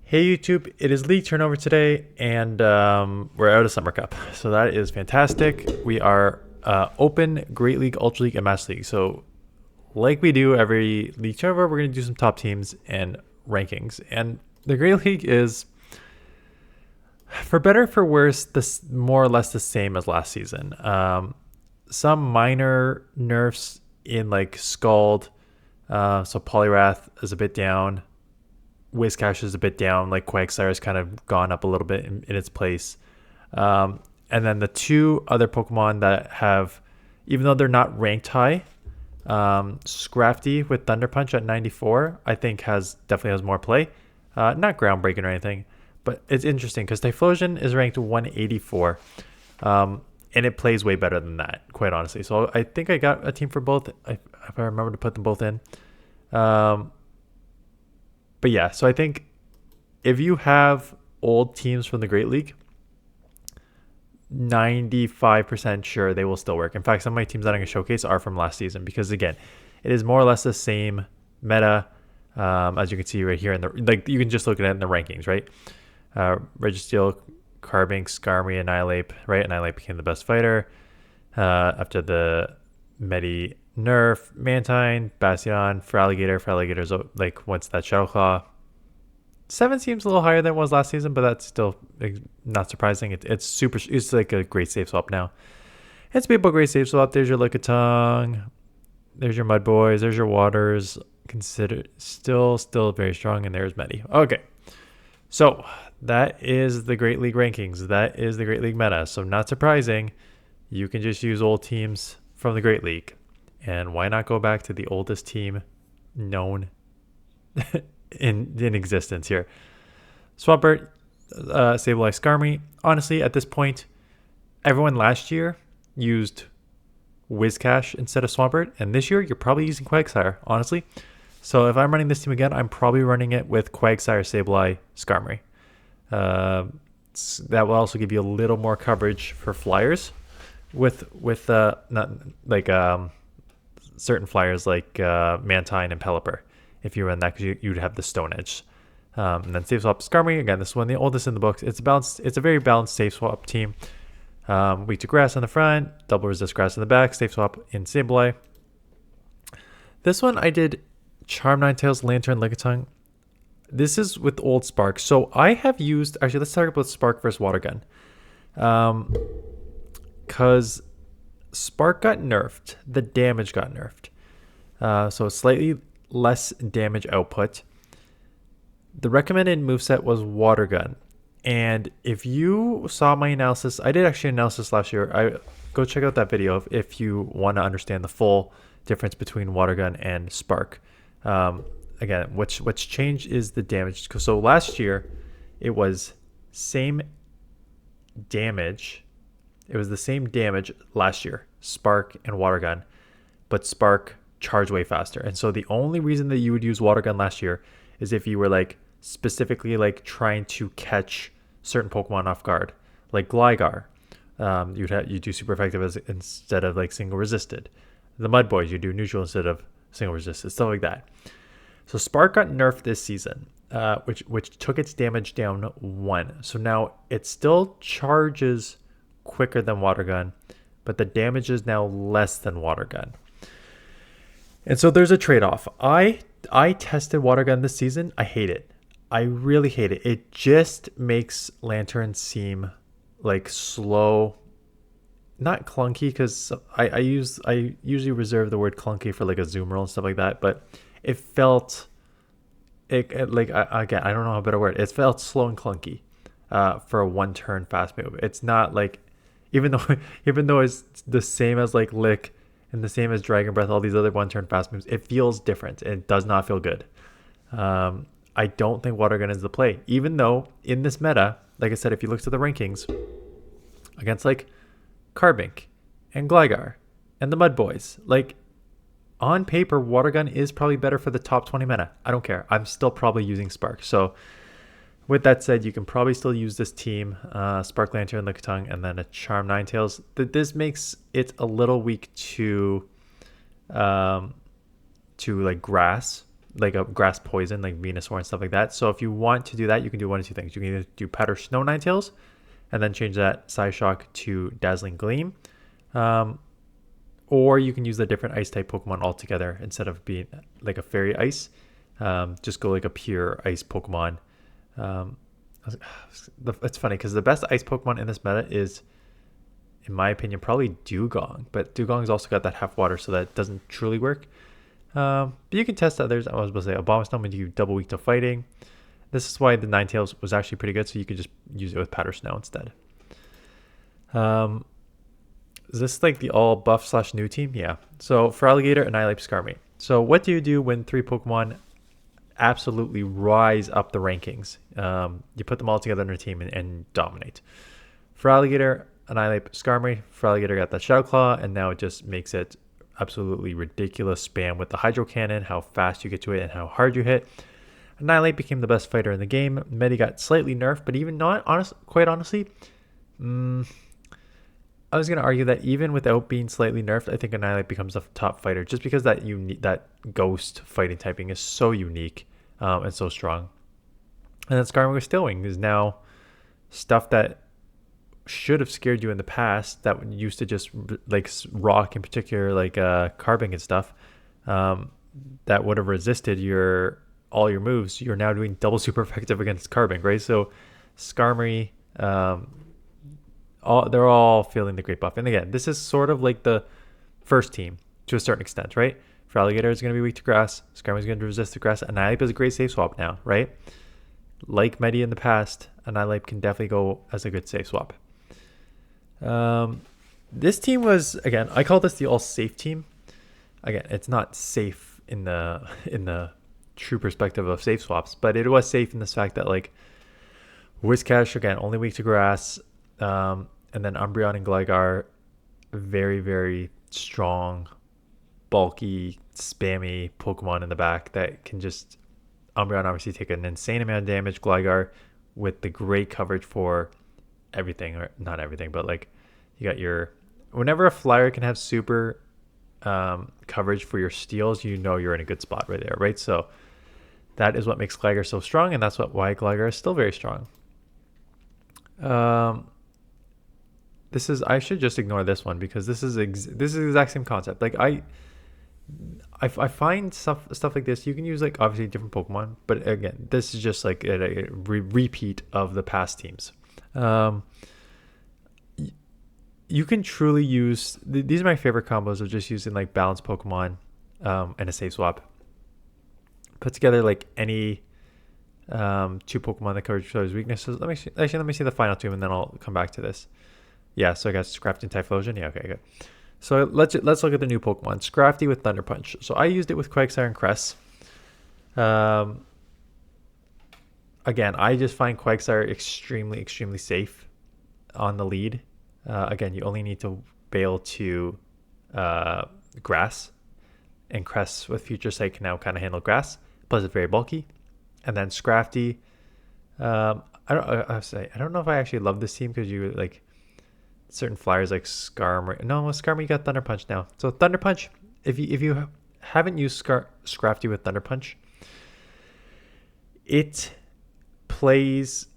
Hey YouTube, it is league turnover today, and we're out of Summer Cup, so that is fantastic. We are open, Great League, Ultra League, and Master League. So, like we do every league turnover, we're going to do some top teams and rankings. And the Great League is, for better for worse, this more or less the same as last season. Some minor nerfs in like Scald, so Poliwrath is a bit down. Whiscash is a bit down, like Quagsire has kind of gone up a little bit in its place. And then the two other Pokemon that have, even though they're not ranked high, Scrafty with Thunder Punch at 94, I think definitely has more play. Not groundbreaking or anything, but it's interesting because Typhlosion is ranked 184, and it plays way better than that, quite honestly. So I think I got a team for both, if I remember to put them both in. But yeah, so I think if you have old teams from the Great League, 95% sure they will still work. In fact, some of my teams that I'm going to showcase are from last season because, again, it is more or less the same meta, as you can see right here. You can just look at it in the rankings, right? Registeel, Carbink, Skarmory, Annihilate, right? Annihilate became the best fighter after the Medi nerf, Mantine, Bastion, Feraligator's like once that Shadow Claw. 7 seems a little higher than it was last season, but that's still not surprising. It's like a great save swap now. It's a great save swap. There's your Lickitung, there's your Mud Boys, there's your Waters. Consider still very strong, and there's Medi. Okay, so that is the Great League rankings. That is the Great League meta. So not surprising, you can just use old teams from the Great League. And why not go back to the oldest team known in existence here? Swampert, Sableye, Skarmory. Honestly, at this point, everyone last year used Whiscash instead of Swampert, and this year you're probably using Quagsire, honestly. So if I'm running this team again, I'm probably running it with Quagsire, Sableye, Skarmory. That will also give you a little more coverage for flyers with not like certain flyers like Mantine and Pelipper. If you run that, because you'd have the Stone Edge. And then safe swap Skarmory. Again, this is one of the oldest in the books. It's balanced. It's a very balanced safe swap team. Weak to grass on the front, double resist grass in the back, safe swap in Sableye. This one I did Charm, Ninetails, Lantern, Lickitung. This is with old Spark. So I have used, actually let's talk about Spark versus Water Gun. Because Spark got nerfed, the damage got nerfed. So slightly less damage output. The recommended moveset was Water Gun. And if you saw my analysis, I did actually analysis last year. Go check out that video if you want to understand the full difference between Water Gun and Spark. Again, what's changed is the damage. So last year, it was same damage. It was the same damage last year, Spark and Water Gun, but Spark charged way faster. And so the only reason that you would use Water Gun last year is if you were like specifically like trying to catch certain Pokemon off guard, like Gligar. You do super effective instead of like single resisted. The Mud Boys, you do neutral instead of single resisted, stuff like that. So Spark got nerfed this season, which took its damage down 1. So now it still charges quicker than Water Gun, but the damage is now less than Water Gun. And so there's a trade-off. I tested Water Gun this season. I hate it. I really hate it. It just makes Lantern seem like slow, not clunky, because I usually reserve the word clunky for like a zoom roll and stuff like that, but it felt again, I don't know a better word. It felt slow and clunky for a one turn fast move. It's not like, even though it's the same as like Lick and the same as Dragon Breath, all these other one turn fast moves, it feels different. It does not feel good. I don't think Water Gun is the play, even though in this meta, like I said, if you look to the rankings against like Carbink and Gligar and the Mud Boys, like on paper, Water Gun is probably better for the top 20 meta. I don't care. I'm still probably using Spark. So with that said, you can probably still use this team, Spark, Lantern, Lickitung, and then a Charm, Ninetails. This makes it a little weak to like grass. like a grass poison, like Venusaur and stuff like that. So if you want to do that, you can do one of two things. You can either do Powder Snow Ninetales, and then change that Psyshock to Dazzling Gleam. Or you can use the different ice type Pokemon altogether instead of being like a fairy ice. Just go like a pure ice Pokemon. It's funny because the best ice Pokemon in this meta is, in my opinion, probably Dugong. But Dugong's also got that half water, so that doesn't truly work. But you can test others. I was supposed to say Abomasnow when you double weak to fighting. This is why the Ninetales was actually pretty good, so you could just use it with Powder Snow instead. Is this like the all buff / new team? Yeah. So for Alligator, Annihilate, Skarmory. So what do you do when 3 Pokemon absolutely rise up the rankings? You put them all together in a team and dominate. For Alligator, Annihilate, Skarmory. For Alligator, got that Shadow Claw, and now it just makes it absolutely ridiculous spam with the Hydro Cannon, how fast you get to it and how hard you hit. Annihilate became the best fighter in the game. Medi got slightly nerfed, but even not quite honestly, I was going to argue that even without being slightly nerfed, I think Annihilate becomes a top fighter just because that ghost fighting typing is so unique and so strong. And then Skarmory with Steel Wing is now stuff that should have scared you in the past, that used to just like rock in particular, like Carbink and stuff, that would have resisted all your moves. You're now doing double super effective against Carbink, right? So Skarmory, they're all feeling the great buff. And again, this is sort of like the first team to a certain extent, right? For Alligator, is going to be weak to grass. Skarmory is going to resist the grass. Annihilate is a great safe swap now, right? Like Medi in the past, Annihilate can definitely go as a good safe swap. This team was, again, I call this the all safe team. Again, it's not safe in the true perspective of safe swaps, but it was safe in this fact that like Whiscash, again, only weak to grass, and then Umbreon and Gligar, very, very strong, bulky, spammy Pokemon in the back that can just, Umbreon obviously take an insane amount of damage. Gligar with the great coverage for everything, or not everything, but like you got whenever a flyer can have super coverage for your steals, you know you're in a good spot right there, right? So that is what makes Gligar so strong, and that's why Gligar is still very strong. I should just ignore this one because this is the exact same concept. Like I find stuff like this. You can use like obviously different Pokemon, but again, this is just like a repeat of the past teams. You can truly use these are my favorite combos of just using like balanced Pokemon and a safe swap. Put together like any 2 Pokemon that cover each other's weaknesses. Let me see the final 2 and then I'll come back to this. Yeah, so I got Scrafty and Typhlosion. Yeah, okay, good. So let's look at the new Pokemon. Scrafty with Thunder Punch. So I used it with Quagsire and Cress. Again, I just find Quagsire extremely, extremely safe on the lead. Again, you only need to bail to grass, and Cress with Future Sight can now kind of handle grass. Plus, it's very bulky. And then Scrafty. I don't know if I actually love this team because you like certain flyers like Skarmory. No, Skarmory got Thunder Punch now. So Thunder Punch, if you haven't used Scrafty with Thunder Punch, it plays.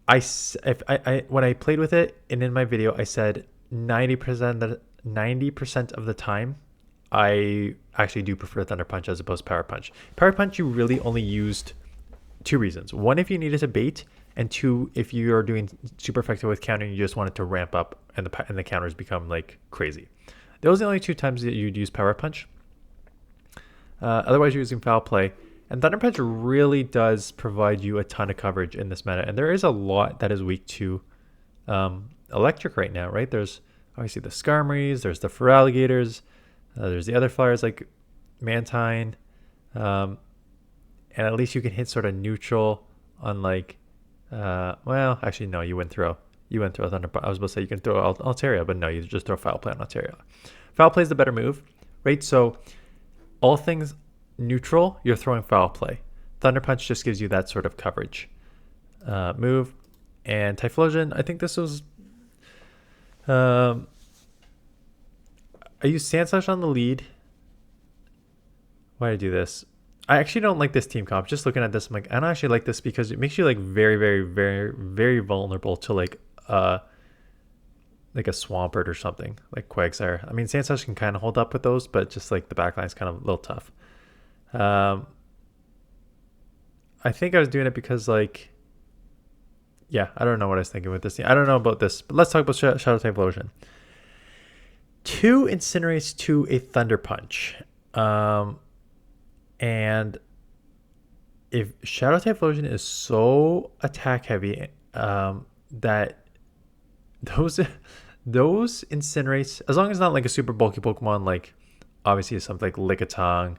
When I played with it and in my video, I said 90% of the time, I actually do prefer Thunder Punch as opposed to Power Punch. Power Punch, you really only used 2 reasons. 1, if you needed to bait, and 2, if you are doing super effective with countering, you just wanted to ramp up and the counters become like crazy. Those are the only 2 times that you'd use Power Punch. Otherwise, you're using Foul Play. And Thunder Punch really does provide you a ton of coverage in this meta. And there is a lot that is weak to Electric right now, right? There's obviously the Skarmories, there's the Feraligators, there's the other flyers like Mantine. And at least you can hit sort of neutral on like, well, actually, no, you wouldn't throw Thunder Punch. I was about to say you can throw Altaria, but no, you just throw Foul Play on Altaria. Foul Play is the better move, right? So all things neutral, you're throwing Foul Play. Thunder Punch just gives you that sort of coverage move. And Typhlosion, I think this was I used Sand Slash on the lead. Why did I do this? I actually don't like this team comp. Just looking at this, I'm like, I don't actually like this because it makes you like very, very, very, very vulnerable to like a Swampert or something like Quagsire. I mean, Sandslash can kind of hold up with those, but just like the backline is kind of a little tough. I think I was doing it because like, yeah, I don't know what I was thinking with this team. I don't know about this, but let's talk about Shadow Typhlosion. 2 Incinerates to a Thunder Punch. And if Shadow Typhlosion is so attack heavy that those Incinerates, as long as it's not like a super bulky Pokemon, like obviously something like Lickitung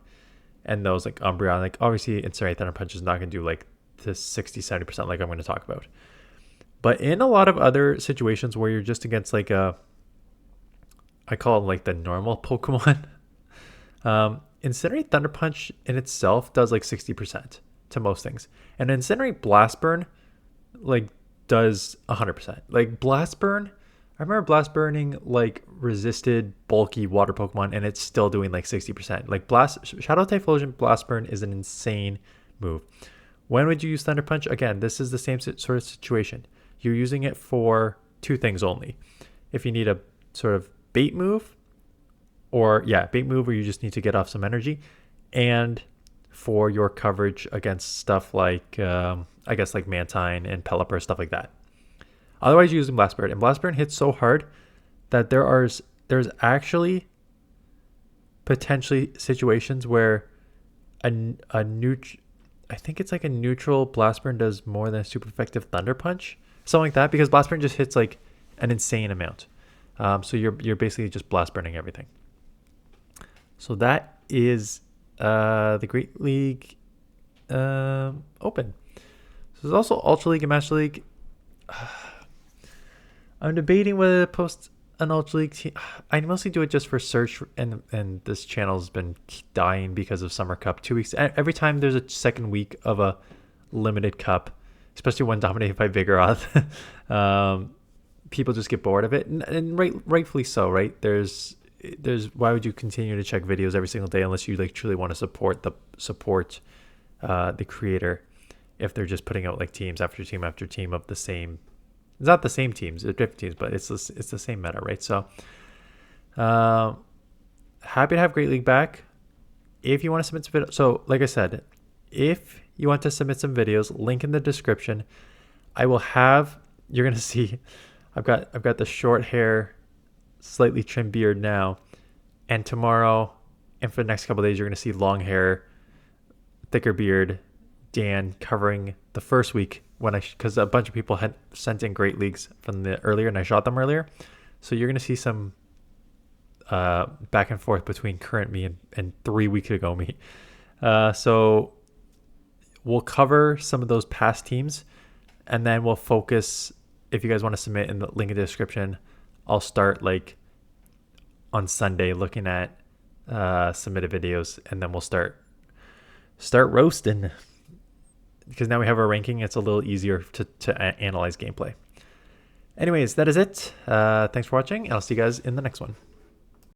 and those like Umbreon, like obviously Incinerate Thunder Punch is not going to do like the 60-70% like I'm going to talk about. But in a lot of other situations where you're just against like I call it like the normal Pokemon, Incinerate Thunder Punch in itself does like 60% to most things. And Incinerate Blast Burn like does 100%. Like Blast Burn, I remember Blast Burning like resisted bulky water Pokemon and it's still doing like 60%. Like Shadow Typhlosion Blast Burn is an insane move. When would you use Thunder Punch? Again, this is the same sort of situation. You're using it for 2 things only. If you need a sort of bait move, bait move where you just need to get off some energy, and for your coverage against stuff like, I guess like Mantine and Pelipper, stuff like that. Otherwise, you're using Blast Burn, and Blast Burn hits so hard that there's actually potentially situations where I think it's like a neutral Blast Burn does more than a super effective Thunder Punch, something like that, because Blast Burn just hits like an insane amount. So you're basically just Blast Burning everything. So that is the Great League Open. So there's also Ultra League and Master League. I'm debating whether to post an Ultra League team. I mostly do it just for search, and this channel's been dying because of Summer Cup. 2 weeks. Every time there's a second week of a limited cup, especially one dominated by Vigoroth, people just get bored of it, and rightfully so, right? There's why would you continue to check videos every single day unless you like truly want to support the creator if they're just putting out like teams after team after team of the same. It's not the same teams, they're different teams, but it's the same meta, right? So happy to have Great League back. If you want to submit some videos, so like I said, if you want to submit some videos, link in the description. I will have, you're gonna see, I've got the short hair, slightly trimmed beard now, and tomorrow and for the next couple of days you're going to see long hair, thicker beard, Dan covering the first week because a bunch of people had sent in Great Leagues from the earlier and I shot them earlier, so you're going to see some back and forth between current me and 3 weeks ago me. So we'll cover some of those past teams, and then we'll focus. If you guys want to submit in the link in the description, I'll start like on Sunday looking at submitted videos, and then we'll start roasting, because now we have our ranking. It's a little easier to analyze gameplay. Anyways, that is it. Thanks for watching, and I'll see you guys in the next one.